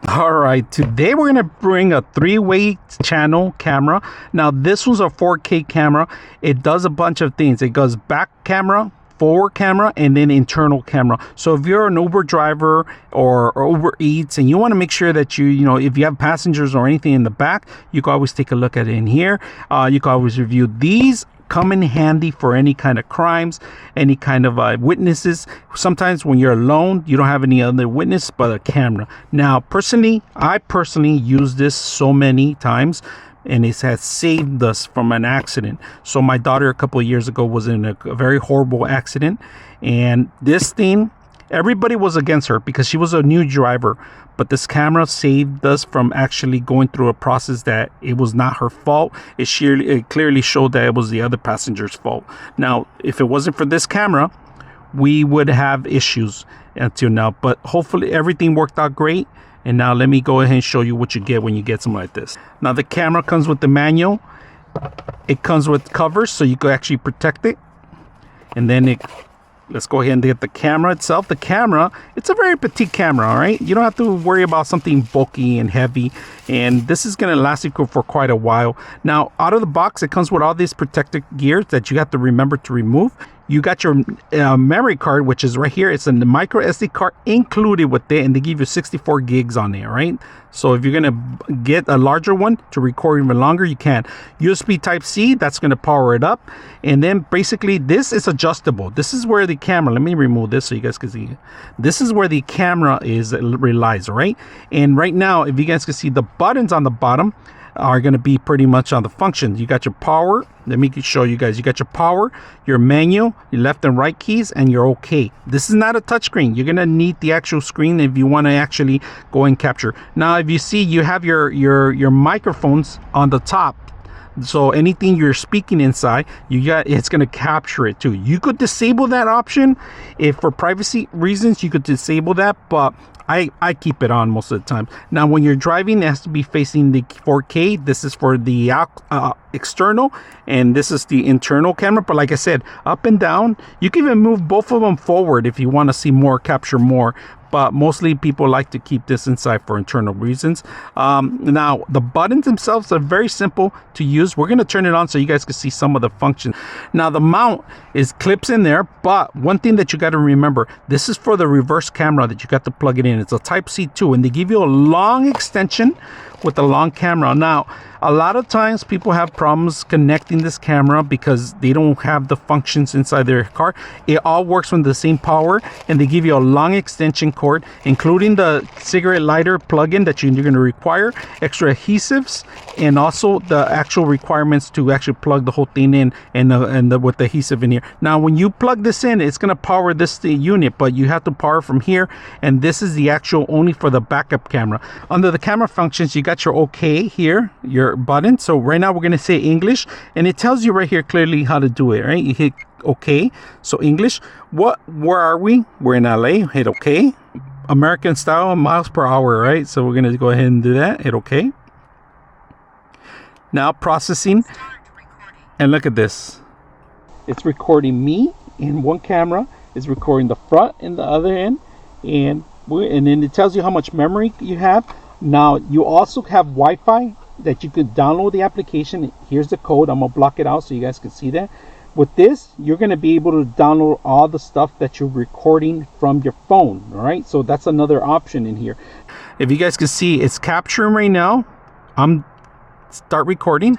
All right, today we're gonna bring a three-way channel camera. Now this was a 4K camera. It does a bunch of things. It goes back camera, forward camera, and then internal camera. So if you're an Uber driver or Uber Eats and you want to make sure that you know, if you have passengers or anything in the back, you can always take a look at it in here. You can always review these. Come in handy for any kind of crimes, any kind of witnesses. Sometimes when you're alone, you don't have any other witness but a camera. Now, I personally use this so many times, and it has saved us from an accident. So my daughter a couple of years ago was in a very horrible accident, and this thing, everybody was against her because she was a new driver, but this camera saved us from actually going through a process that it was not her fault. It clearly showed that it was the other passenger's fault. Now, if it wasn't for this camera, we would have issues until now, but hopefully everything worked out great. And now let me go ahead and show you what you get when you get something like this. Now the camera comes with the manual. It comes with covers so you can actually protect it. And then let's go ahead and get the camera itself. The camera, it's a very petite camera, all right? You don't have to worry about something bulky and heavy. And this is gonna last you for quite a while. Now, out of the box, it comes with all these protective gears that you have to remember to remove. You got your memory card, which is right here. It's a micro SD card included with it, and they give you 64 gigs on there, right? So if you're gonna get a larger one to record even longer, you can. USB Type-C, that's gonna power it up. And then basically this is adjustable. This is where the camera, let me remove this so you guys can see. This is where the camera relies, right? And right now, if you guys can see, the buttons on the bottom are going to be pretty much on the functions. You got your power. Let me show you guys. You got your power, your menu, your left and right keys, and your OK. This is not a touchscreen. You're going to need the actual screen if you want to actually go and capture. Now, if you see, you have your microphones on the top. So anything you're speaking inside, it's going to capture it too. You could disable that option if for privacy reasons. You could disable that, but I keep it on most of the time. Now, when you're driving, it has to be facing the 4K. This is for the external, and this is the internal camera. But like I said, up and down, you can even move both of them forward if you want to see more, capture more. But mostly people like to keep this inside for internal reasons. Now, the buttons themselves are very simple to use. We're going to turn it on so you guys can see some of the functions. Now, the mount is clips in there, but one thing that you got to remember, this is for the reverse camera that you got to plug it in. It's a Type-C 2, and they give you a long extension with a long camera. Now, a lot of times people have problems connecting this camera because they don't have the functions inside their car. It all works from the same power, and they give you a long extension cord, including the cigarette lighter plug-in that you're going to require, extra adhesives, and also the actual requirements to actually plug the whole thing in and with the adhesive in here. Now, when you plug this in, it's going to power this unit, but you have to power from here, and this is the actual only for the backup camera. Under the camera functions, you got your OK here, your button. So right now we're going to say English, and it tells you right here clearly how to do it, right? You hit OK. So English, where are we? We're in LA. Hit OK. American style, miles per hour, right? So we're going to go ahead and do that. Hit OK. Now processing, and look at this. It's recording me in one camera. It's recording the front and the other end, and then it tells you how much memory you have. Now you also have Wi-Fi that you could download the application. Here's the code. I'm gonna block it out so you guys can see that. With this, you're gonna be able to download all the stuff that you're recording from your phone. All right, so that's another option in here. If you guys can see, it's capturing right now. Start recording.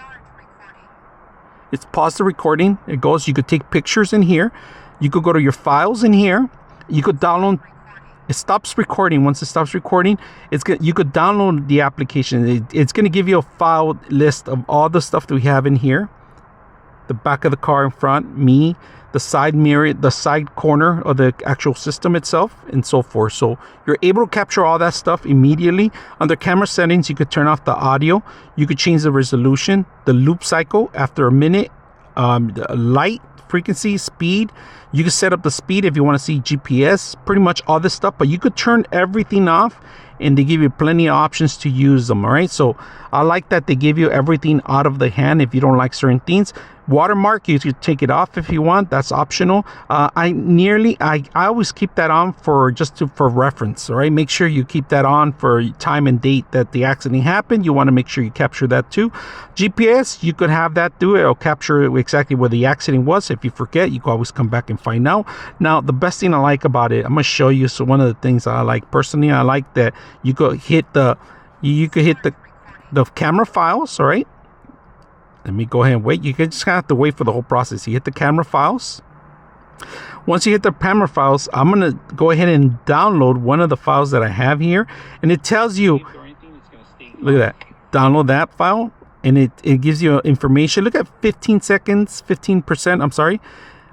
It's paused the recording. It goes. You could take pictures in here. You could go to your files in here. You could download. It stops recording. Once it stops recording, you could download the application. It's going to give you a file list of all the stuff that we have in here. The back of the car in front, me, the side mirror, the side corner of the actual system itself, and so forth. So you're able to capture all that stuff immediately. Under camera settings, you could turn off the audio. You could change the resolution, the loop cycle after a minute, the light, frequency, speed. You can set up the speed if you want to see GPS, pretty much all this stuff, but you could turn everything off and they give you plenty of options to use them. All right, so I like that they give you everything out of the hand. If you don't like certain things, watermark, you could take it off if you want. That's optional. I always keep that on for reference. All right, make sure you keep that on for time and date that the accident happened. You want to make sure you capture that too. GPS, you could have that do it. It'll capture exactly where the accident was. If you forget, you can always come back and find out. Now, the best thing I like about it, I'm gonna show you. So one of the things I like personally, I like that you could hit the camera files. All right. Let me go ahead and wait. You can just have to wait for the whole process. You hit the camera files. Once you hit the camera files, I'm going to go ahead and download one of the files that I have here. And it tells you, look at that, download that file. And it gives you information. Look at 15 seconds, 15%, I'm sorry,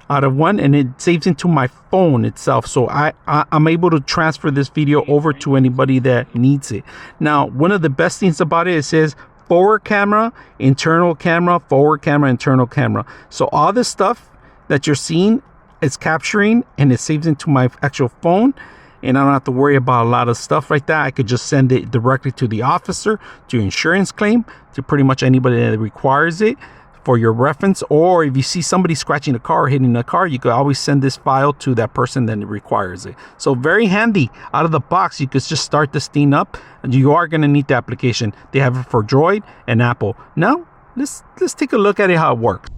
out of 1. And it saves into my phone itself. So I'm able to transfer this video over to anybody that needs it. Now, one of the best things about it says, forward camera, internal camera, forward camera, internal camera. So all this stuff that you're seeing is capturing and it saves into my actual phone, and I don't have to worry about a lot of stuff like that. I could just send it directly to the officer, to insurance claim, to pretty much anybody that requires it for your reference. Or if you see somebody scratching a car or hitting a car, you could always send this file to that person that requires it. So very handy out of the box. You could just start this thing up. You are going to need the application. They have it for Droid and Apple. Now let's take a look at it, how it works.